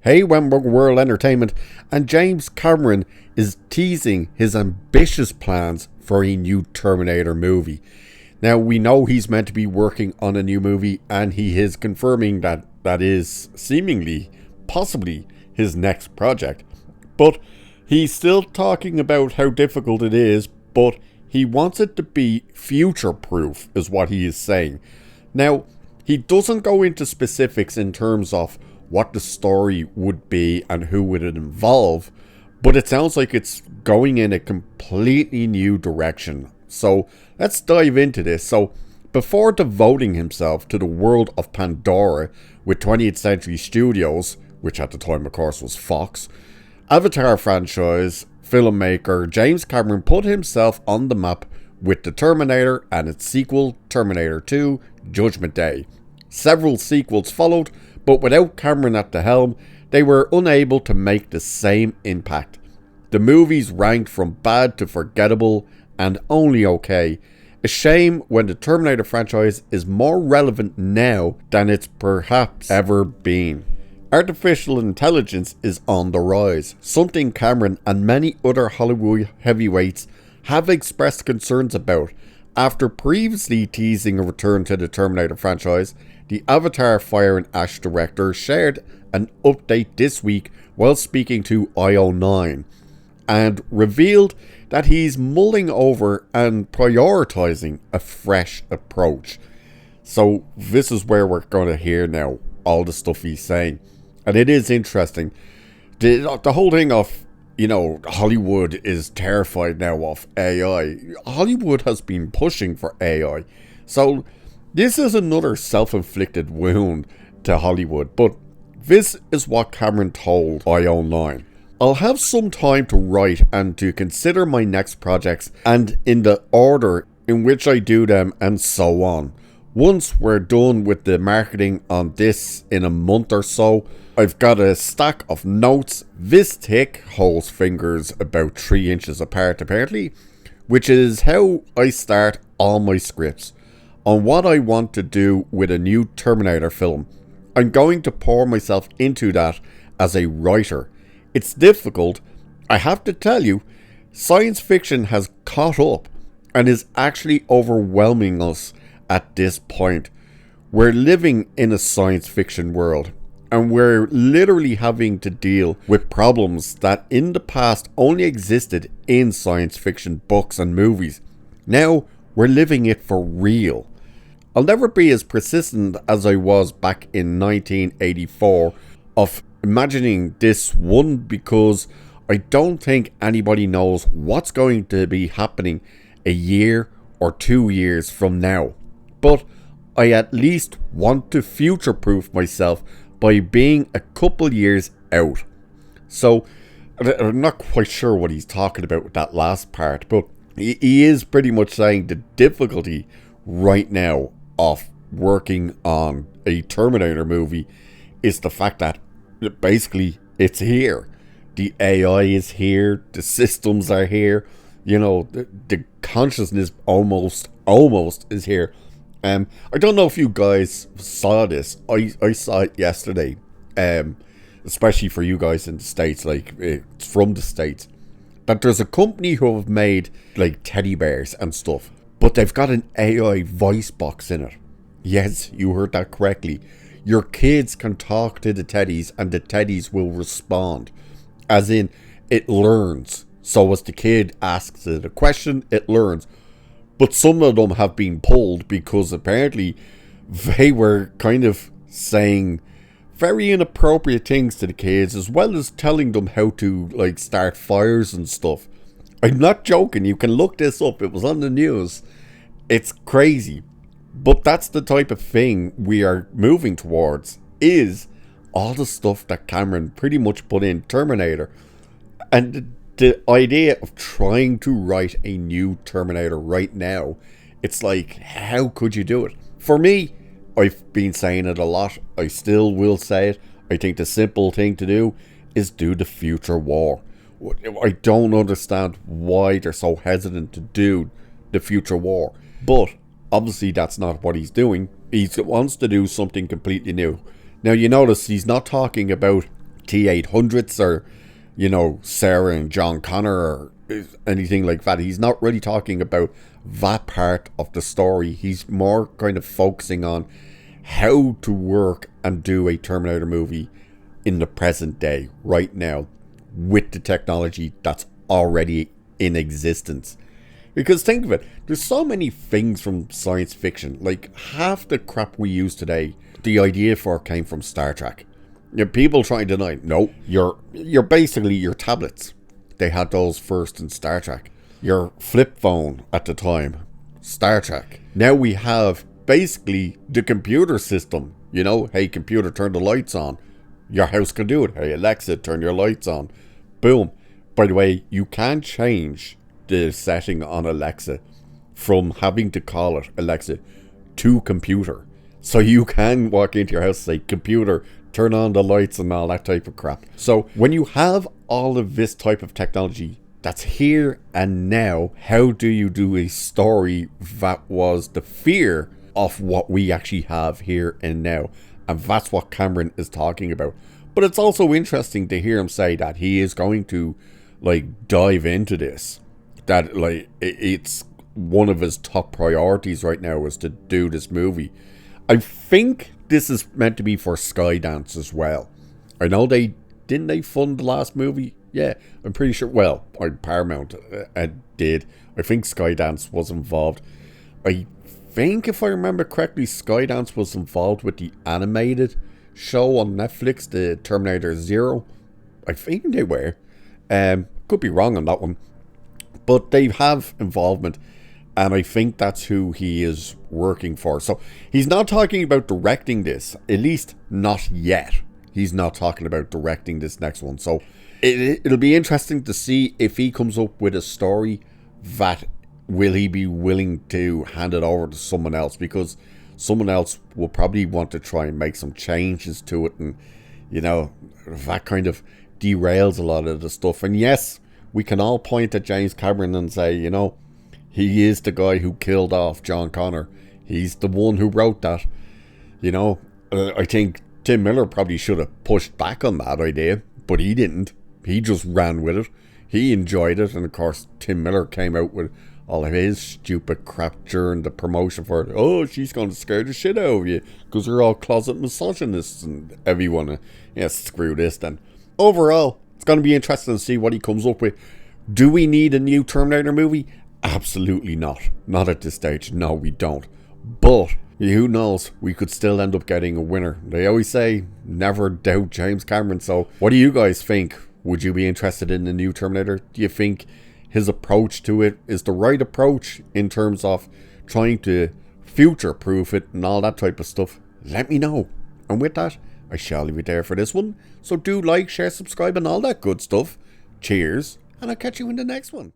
Hey Wemberg World Entertainment, and James Cameron is teasing his ambitious plans for a new Terminator movie. Now, we know he's meant to be working on a new movie, and he is confirming that that is seemingly, possibly, his next project. But he's still talking about how difficult it is, but he wants it to be future-proof, is what he is saying. Now, he doesn't go into specifics in terms of what the story would be and who would it involve, but it sounds like it's going in a completely new direction. So let's dive into this. So before devoting himself to the world of Pandora with 20th Century Studios, which at the time of course was Fox, Avatar franchise filmmaker James Cameron put himself on the map with the Terminator and its sequel Terminator 2 Judgment Day. Several sequels followed, but without Cameron at the helm, they were unable to make the same impact. The movies ranked from bad to forgettable and only okay. A shame when the Terminator franchise is more relevant now than it's perhaps ever been. Artificial intelligence is on the rise, something Cameron and many other Hollywood heavyweights have expressed concerns about. After previously teasing a return to the Terminator franchise, the Avatar Fire and Ash director shared an update this week while speaking to IO9 and revealed that he's mulling over and prioritizing a fresh approach. So this is where we're going to hear now all the stuff he's saying. And it is interesting. The whole thing of, Hollywood is terrified now of AI. Hollywood has been pushing for AI. So this is another self-inflicted wound to Hollywood, but this is what Cameron told IO9. I'll have some time to write and to consider my next projects and in the order in which I do them and so on. Once we're done with the marketing on this in a month or so, I've got a stack of notes this thick, holds fingers about 3 inches apart apparently, which is how I start all my scripts. On what I want to do with a new Terminator film. I'm going to pour myself into that as a writer. It's difficult, I have to tell you. Science fiction has caught up and is actually overwhelming us at this point. We're living in a science fiction world, and we're literally having to deal with problems that in the past only existed in science fiction books and movies. Now we're living it for real. I'll never be as persistent as I was back in 1984 of imagining this one, because I don't think anybody knows what's going to be happening a year or 2 years from now. But I at least want to future-proof myself by being a couple years out. So I'm not quite sure what he's talking about with that last part, but he is pretty much saying the difficulty right now of working on a Terminator movie is the fact that basically it's here. The AI is here, the systems are here, the consciousness almost is here. I don't know if you guys saw this. I saw it yesterday, especially for you guys in the States, like it's from the States, that there's a company who have made like teddy bears and stuff, but they've got an AI voice box in it. Yes, you heard that correctly. Your kids can talk to the teddies and the teddies will respond. As in, it learns. So as the kid asks it a question, it learns. But some of them have been pulled because apparently they were kind of saying very inappropriate things to the kids, as well as telling them how to start fires and stuff. I'm not joking, you can look this up, it was on the news. It's crazy. But that's the type of thing we are moving towards, is all the stuff that Cameron pretty much put in Terminator. And the idea of trying to write a new Terminator right now, it's like, how could you do it? For me, I've been saying it a lot, I still will say it, I think the simple thing to do is do the future war. I don't understand why they're so hesitant to do the future war, but obviously that's not what he's doing. He wants to do something completely new. Now you notice he's not talking about T-800s or, you know, Sarah and John Connor or anything like that. He's not really talking about that part of the story. He's more kind of focusing on how to work and do a Terminator movie in the present day, right now, with the technology that's already in existence. Because think of it, there's so many things from science fiction, like half the crap we use today, the idea for it came from Star Trek. You know, people try to deny, no, you're basically your tablets. They had those first in Star Trek. Your flip phone at the time, Star Trek. Now we have basically the computer system. You know, hey computer, turn the lights on. Your house can do it. Hey Alexa, turn your lights on. Boom. By the way, you can change the setting on Alexa from having to call it Alexa to computer. So you can walk into your house and say, computer, turn on the lights and all that type of crap. So when you have all of this type of technology that's here and now, how do you do a story that was the fear of what we actually have here and now? And that's what Cameron is talking about. But it's also interesting to hear him say that he is going to like dive into this. That like it's one of his top priorities right now is to do this movie. I think this is meant to be for Skydance as well. I know they fund the last movie. Yeah, I'm pretty sure. Well, Paramount did. I think Skydance was involved. I think, if I remember correctly, Skydance was involved with the animated show on Netflix, the Terminator Zero. I think they were. Could be wrong on that one. But they have involvement, and I think that's who he is working for. So he's not talking about directing this, at least not yet. He's not talking about directing this next one. So it'll be interesting to see if he comes up with a story that will he be willing to hand it over to someone else, because someone else will probably want to try and make some changes to it, and you know, that kind of derails a lot of the stuff. And yes, we can all point at James Cameron and say, you know, he is the guy who killed off John Connor. He's the one who wrote that. You know, I think Tim Miller probably should have pushed back on that idea, but he didn't. He just ran with it. He enjoyed it, and of course Tim Miller came out with all of his stupid crap during the promotion for it. Oh, she's going to scare the shit out of you because you're all closet misogynists and everyone. Yeah, screw this then. Overall, it's going to be interesting to see what he comes up with. Do we need a new Terminator movie? Absolutely not. Not at this stage. No, we don't. But who knows? We could still end up getting a winner. They always say, never doubt James Cameron. So what do you guys think? Would you be interested in the new Terminator? Do you think his approach to it is the right approach in terms of trying to future-proof it and all that type of stuff? Let me know. And with that, I shall leave it there for this one. So do like, share, subscribe and all that good stuff. Cheers, and I'll catch you in the next one.